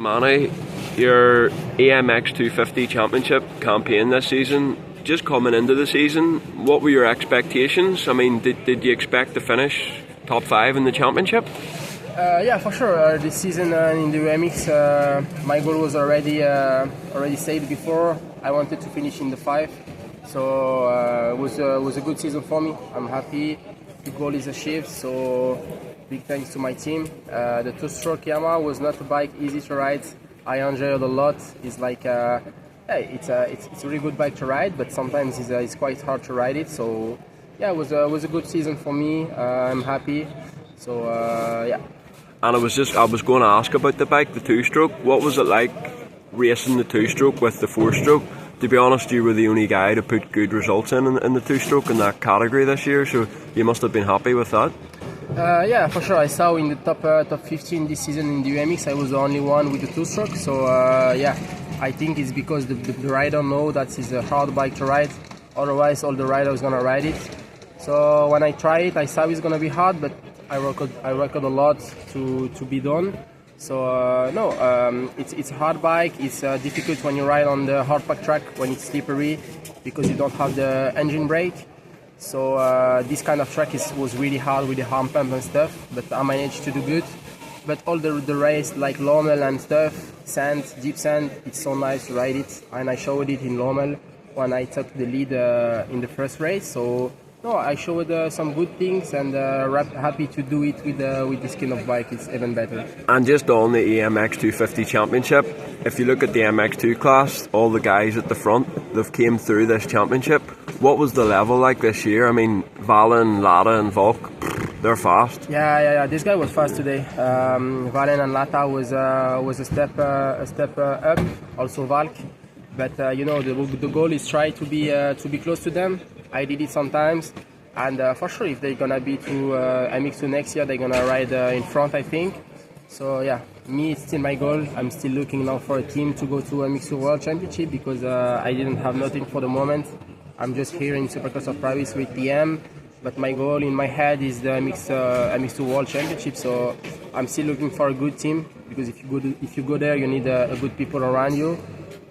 Manny, your EMX250 championship campaign this season, just coming into the season, what were your expectations? I mean, did you expect to finish top 5 in the championship? Yeah, for sure. This season in the EMX, my goal was already set before. I wanted to finish in the 5, so it was a good season for me. I'm happy. The goal is achieved, so big thanks to my team. The two-stroke Yamaha was not a bike easy to ride. I enjoyed it a lot. It's like it's a really good bike to ride, but sometimes it's quite hard to ride it. So yeah, it was a good season for me. I'm happy. So yeah. And I was going to ask about the bike, the two-stroke. What was it like racing the two-stroke with the four-stroke? To be honest, you were the only guy to put good results in the two-stroke in that category this year, so you must have been happy with that. Yeah, for sure. I saw in the top 15 this season in the EMX, I was the only one with the two-stroke. So yeah, I think it's because the rider know that it's a hard bike to ride. Otherwise, all the riders gonna ride it. So when I try it, I saw it's gonna be hard, but I worked a lot to be done. So it's a hard bike. It's difficult when you ride on the hard pack track when it's slippery because you don't have the engine brake. So this kind of track was really hard with the arm pump and stuff, but I managed to do good. But all the race like Lommel and stuff, sand, deep sand, it's so nice to ride it. And I showed it in Lommel when I took the lead in the first race. So no, I showed some good things, and happy to do it with this kind of bike. It's even better. And just on the EMX250 championship, if you look at the MX2 class, all the guys at the front, they've came through this championship. What was the level like this year? I mean, Valen, Lata and Volk, they're fast. Yeah. This guy was fast today. Valen and Lata was a step up. Also Valk, but the goal is try to be close to them. I did it sometimes, and for sure, if they're gonna be to MX2 next year, they're gonna ride in front, I think. So yeah, me, it's still my goal. I'm still looking now for a team to go to MX2 World Championship because I didn't have nothing for the moment. I'm just here in Supercross of Paris with DM, but my goal in my head is the MX2 World Championship. So I'm still looking for a good team because if you go there, you need a good people around you.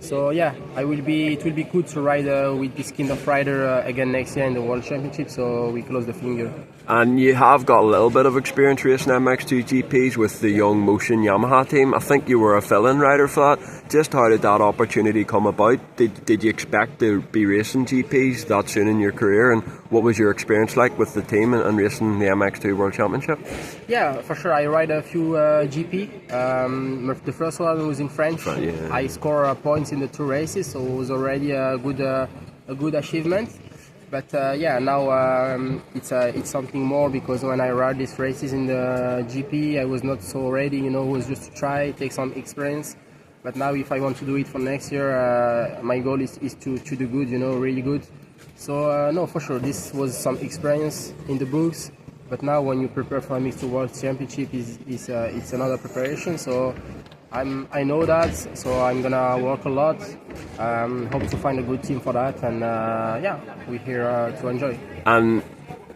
So yeah, it will be good to ride with this kind of rider again next year in the World Championship. So we close the finger. And you have got a little bit of experience racing MX2 GPs with the Young Motion Yamaha team. I think you were a fill-in rider for that. Just how did that opportunity come about? Did you expect to be racing GPs that soon in your career? And what was your experience like with the team and racing the MX2 World Championship? Yeah, for sure. I ride a few GP. The first one was in French. Yeah. I scored points in the 2 races, so it was already a good achievement. But yeah, now it's something more because when I ride these races in the GP, I was not so ready. It was just to try, take some experience. But now, if I want to do it for next year, my goal is to do good. Really good. So no, for sure, this was some experience in the books. But now, when you prepare for a MX2 World Championship, it's another preparation. So I know that, so I'm gonna work a lot. Hope to find a good team for that, and yeah, we're here to enjoy. And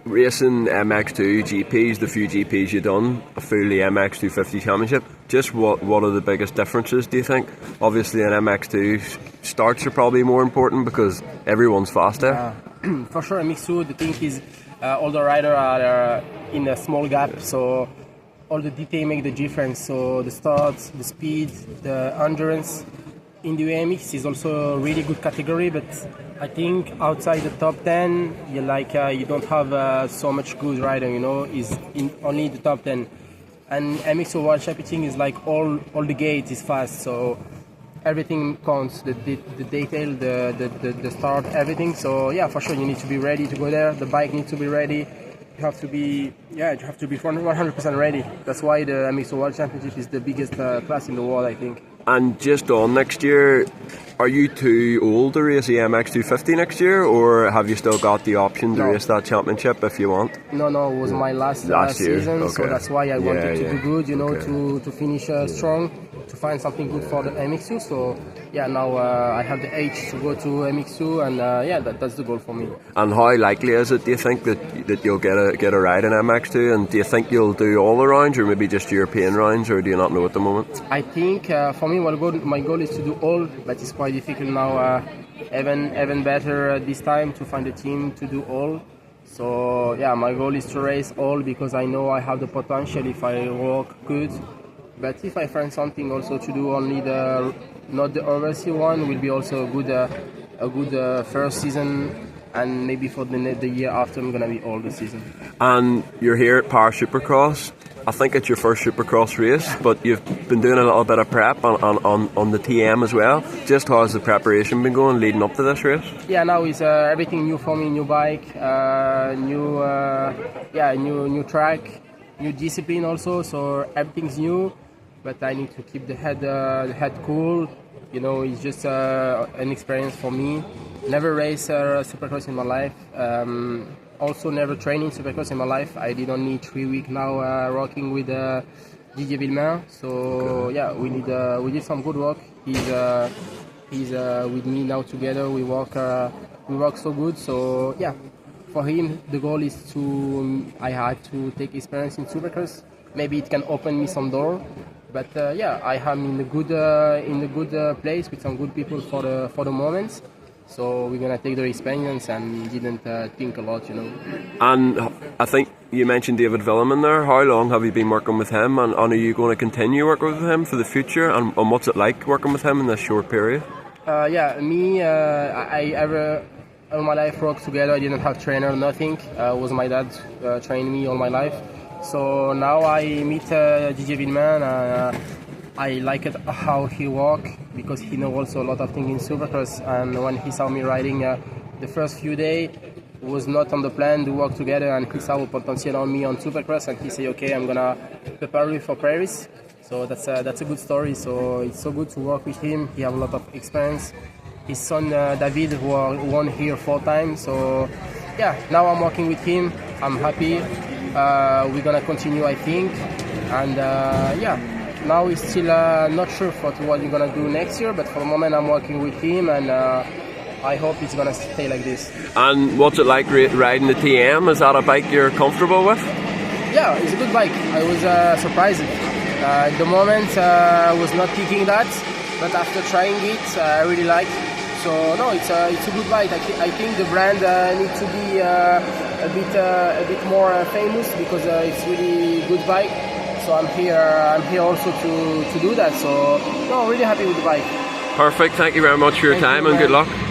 racing MX2 GPs, the few GPs you've done, a fully MX250 championship. Just what are the biggest differences, do you think? Obviously, an MX2 starts are probably more important because everyone's faster. For sure, MX2. The thing is, all the riders are in a small gap, so all the detail make the difference. So the start, the speed, the endurance in the EMX is also a really good category. But I think outside the top 10, you don't have so much good rider. Is in only the top 10. And MX2 World Championship is like all the gates is fast. So everything counts. The detail, the start, everything. So yeah, for sure you need to be ready to go there. The bike needs to be ready. You have to be 100% ready. That's why the MX2 World Championship is the biggest class in the world, I think. And just on next year, are you too old to race the EMX250 next year, or have you still got the option to race that championship if you want? No, it was my last season, okay. So that's why I wanted to do good, to finish strong. to find something good for the MX2. So yeah, now I have the age to go to MX2, and yeah, that's the goal for me. And how likely is it, do you think, that you'll get a ride in MX2? And do you think you'll do all the rounds, or maybe just European rounds, or do you not know at the moment? I think for me, my goal is to do all, but it's quite difficult now. Even better this time to find a team to do all. So yeah, my goal is to race all, because I know I have the potential if I work good. But if I find something also to do only not the overseas one, will be also a good first season, and maybe for the year after I'm gonna be all the season. And you're here at Power Supercross. I think it's your first Supercross race, but you've been doing a little bit of prep on the TM as well. Just how has the preparation been going leading up to this race? Yeah, now it's everything new for me. New bike, new track, new discipline also. So everything's new, but I need to keep the head cool. You know, it's just an experience for me. Never raced Supercross in my life. Also never training Supercross in my life. I did only 3 weeks now rocking with Didier Vuillemin. So yeah, we did some good work. He's with me now together. We work so good. So yeah, for him the goal is I had to take experience in Supercross. Maybe it can open me some door. But yeah, I am in a good place with some good people for the moment. So we're gonna take the experience and didn't think a lot, you know. And I think you mentioned David Vuillemin there. How long have you been working with him, and are you going to continue working with him for the future? And what's it like working with him in this short period? Yeah, me, I ever all my life worked together. I didn't have trainer, nothing. It was my dad trained me all my life. So now I meet Didier Vuillemin. I like it how he walk, because he knows also a lot of things in Supercross. And when he saw me riding the first few days, it was not on the plan to work together, and he saw a potential on me on Supercross, and he said, okay, I'm gonna prepare you for Paris. So that's a good story. So it's so good to work with him. He has a lot of experience. His son David, who won here 4 times. So yeah, now I'm working with him. I'm happy. We're gonna continue, I think, and yeah. Now we're still not sure what we're gonna do next year, but for the moment I'm working with him, and I hope it's gonna stay like this. And what's it like riding the TM? Is that a bike you're comfortable with? Yeah, it's a good bike. I was surprised. At the moment I was not thinking that, but after trying it, I really like. So no, it's a good bike. I think the brand needs to be a bit more famous, because it's really good bike. So I'm here also to do that. So no, really happy with the bike. Perfect. Thank you very much for your time, and good luck.